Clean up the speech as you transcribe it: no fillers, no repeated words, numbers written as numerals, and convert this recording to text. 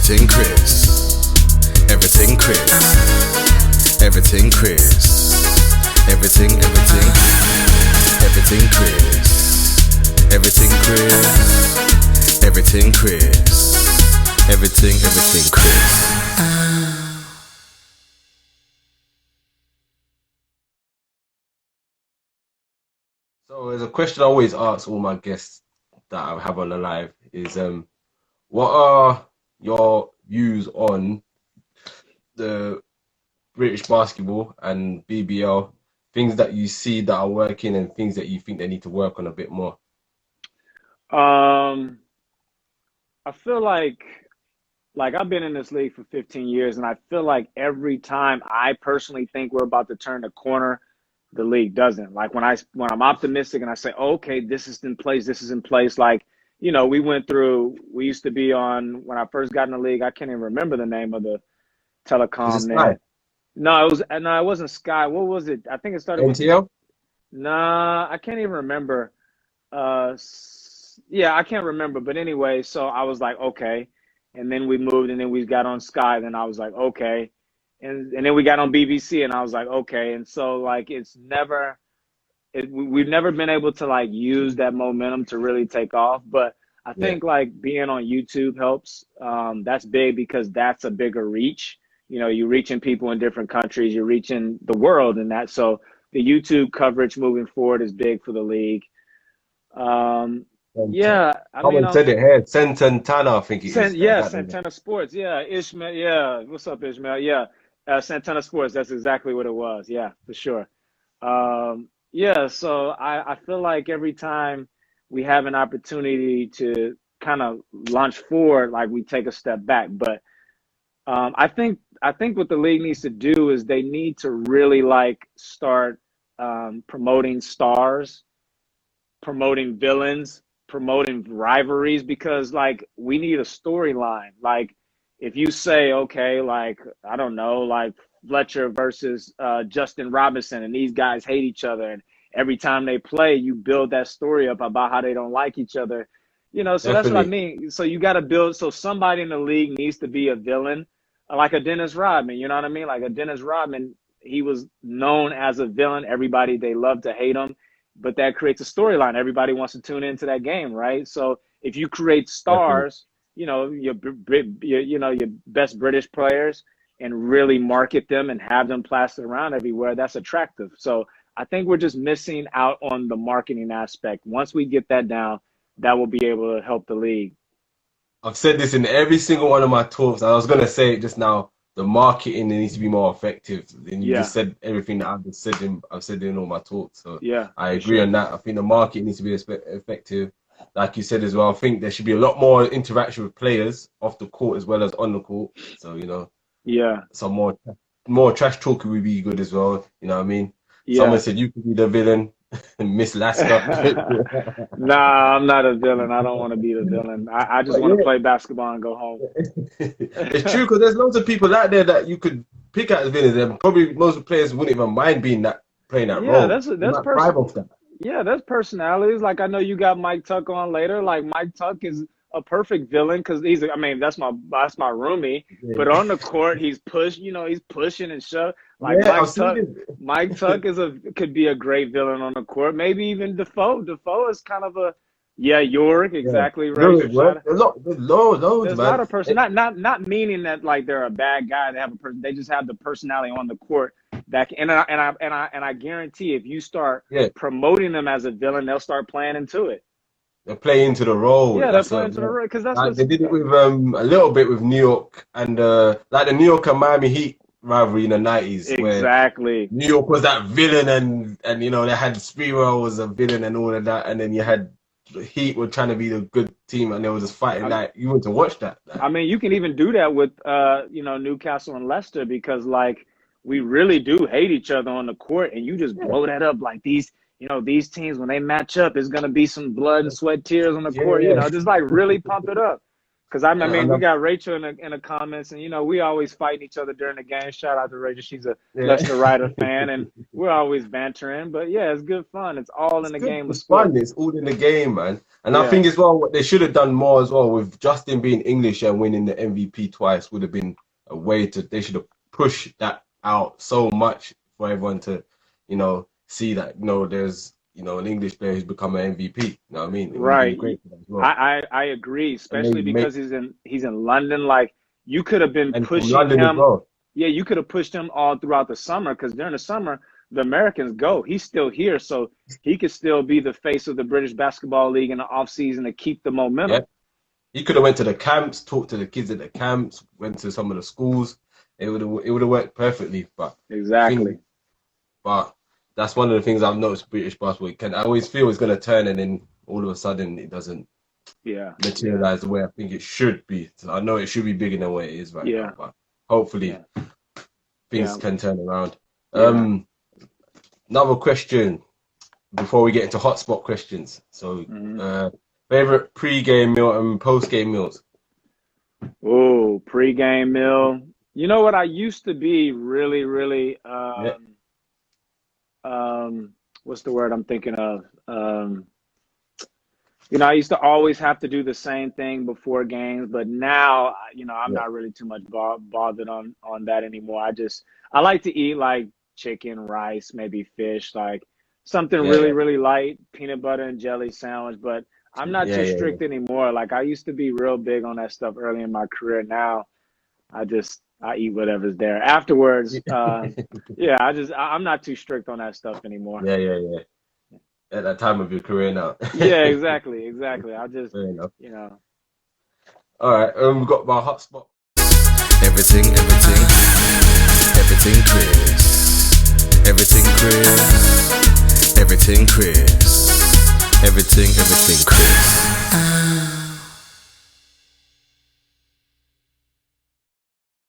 Everything Chris. Everything Chris. Everything Chris. Everything Chris. Everything Chris. Everything Chris. Everything Chris. So there's a question I always ask all my guests that I have on the live is what are your views on the British basketball and BBL, things that you see that are working and things that you think they need to work on a bit more? Um, I feel like I've been in this league for 15 years, and I feel like every time I personally think we're about to turn the corner, the league doesn't. Like when I'm optimistic and I say, oh, okay, this is in place. Like, we used to be on when I first got in the league. I can't even remember the name of the Is it telecom Sky? then. No, it wasn't Sky. What was it? I think it started with NTL? nah, I can't even remember. Yeah, I can't remember. But anyway, so I was like, okay. And then we moved and then we got on Sky. Then I was like, okay. And then we got on BBC and I was like, okay. And so like we've never been able to like use that momentum to really take off. But I Yeah, think like being on YouTube helps. That's big because that's a bigger reach. You're reaching people in different countries, you're reaching the world and that. So the YouTube coverage moving forward is big for the league. Um, and yeah, I mean, someone said it here, Santana, I think it is. I Yeah, can't remember. Santana Sports. Yeah, Ishmael. Yeah, what's up, Ishmael? Yeah, Santana Sports. That's exactly what it was. Yeah, for sure. Yeah, so I feel like every time we have an opportunity to kind of launch forward, like we take a step back. But I think what the league needs to do is they need to really like start promoting stars, promoting villains, promoting rivalries because like we need a storyline. Like if you say, okay, like I don't know, like Fletcher versus Justin Robinson and these guys hate each other and every time they play, you build that story up about how they don't like each other. So that's what I Definitely. mean. So you got to build. So somebody in the league needs to be a villain, like a Dennis Rodman. You know what I mean? Like a Dennis Rodman, he was known as a villain. Everybody they love to hate him, but that creates a storyline. Everybody wants to tune into that game, right? So if you create Definitely. stars, your best British players, and really market them and have them plastered around everywhere, that's attractive. So I think we're just missing out on the marketing aspect. Once we get that down, that will be able to help the league. I've said this in every single one of my talks. I was gonna say it just now. The marketing needs to be more effective. And you just Yeah, said everything that I've said in all my talks. So yeah, I for agree sure. on that. I think the market needs to be effective. Like you said as well, I think there should be a lot more interaction with players off the court as well as on the court. So, Yeah, some more trash talking would be good as well. You know what I mean? Someone yeah. said you could be the villain, Miss Lasker. Nah, I'm not a villain. I don't want to be the villain. I just But want to yeah, play basketball and go home. it's true because there's loads of people out there that you could pick out as villains, and probably most players wouldn't even mind being that playing that Yeah, role. that's They that's might person. thrive off that. Yeah, that's personalities. Like I know you got Mike Tuck on later. Like Mike Tuck is a perfect villain because I mean, that's my roomie. But Yeah, on the court, he's pushing and shove. Like yeah, I've seen it. Mike Tuck could be a great villain on the court. Maybe even Defoe. Defoe is kind of yeah, York, Yeah, exactly right. no, You're trying well, to. there's loads, There's a lot man. of person, not meaning that like they're a bad guy. They have a person. They just have the personality on the court that and I guarantee if you start Yeah, promoting them as a villain, they'll start playing into it. they play into the role. Yeah, they're That's playing to the right because that's like what's they did it with a little bit with New York and like the New York and Miami Heat rivalry in the '90s, where exactly. New York was that villain, and they had Spiro was a villain and all of that, and then you had the Heat were trying to be the good team, and they were just fighting. I, Like you want to watch that. I mean, you can even do that with Newcastle and Leicester because like we really do hate each other on the court, and you just Yeah, blow that up like these teams when they match up, it's gonna be some blood and sweat tears on the yeah, court. yeah. Just like really pump it up. Because I mean, And we got Rachel in the comments, and we always fighting each other during the game. Shout out to Rachel; she's a yeah. Leicester Rider fan, and we're always bantering. But yeah, it's good fun. It's all in It's the good. game of It's fun. sports. It's all in the game, man. And I Yeah, think as well, what they should have done more as well with Justin being English and winning the MVP twice would have been a way to. They should have pushed that out so much for everyone to, see that there's an English player who's become an MVP. You know what I mean? It would have been right. great for them as well. I agree, And especially because he's in London. Like you could have been and from pushing London as him. well. Yeah, you could have pushed him all throughout the summer because during the summer the Americans go. He's still here, so he could still be the face of the British Basketball League in the off season to keep the momentum. Yeah. He could have went to the camps, talked to the kids at the camps, went to some of the schools. It would have worked perfectly. But Exactly. But that's one of the things I've noticed British basketball. I always feel it's going to turn and then all of a sudden it doesn't materialize the way I think it should be. So I know it should be bigger than what it is right now, but hopefully things can turn around. Another question before we get into hotspot questions. So, favorite pre-game meal and post-game meals? Oh, pre-game meal. You know what? I used to be really, really what's the word I'm thinking of? I used to always have to do the same thing before games, but now, I'm not really too much bothered on that anymore. I like to eat like chicken, rice, maybe fish, like something really, really light, peanut butter and jelly sandwich, but I'm not too strict anymore. Like I used to be real big on that stuff early in my career. Now I eat whatever's there. Afterwards, I'm not too strict on that stuff anymore. Yeah. At that time of your career now. Yeah, exactly. I just, Fair enough. All right, we've got my hotspot. Everything Chris. Everything Chris. Everything Chris. Everything Chris.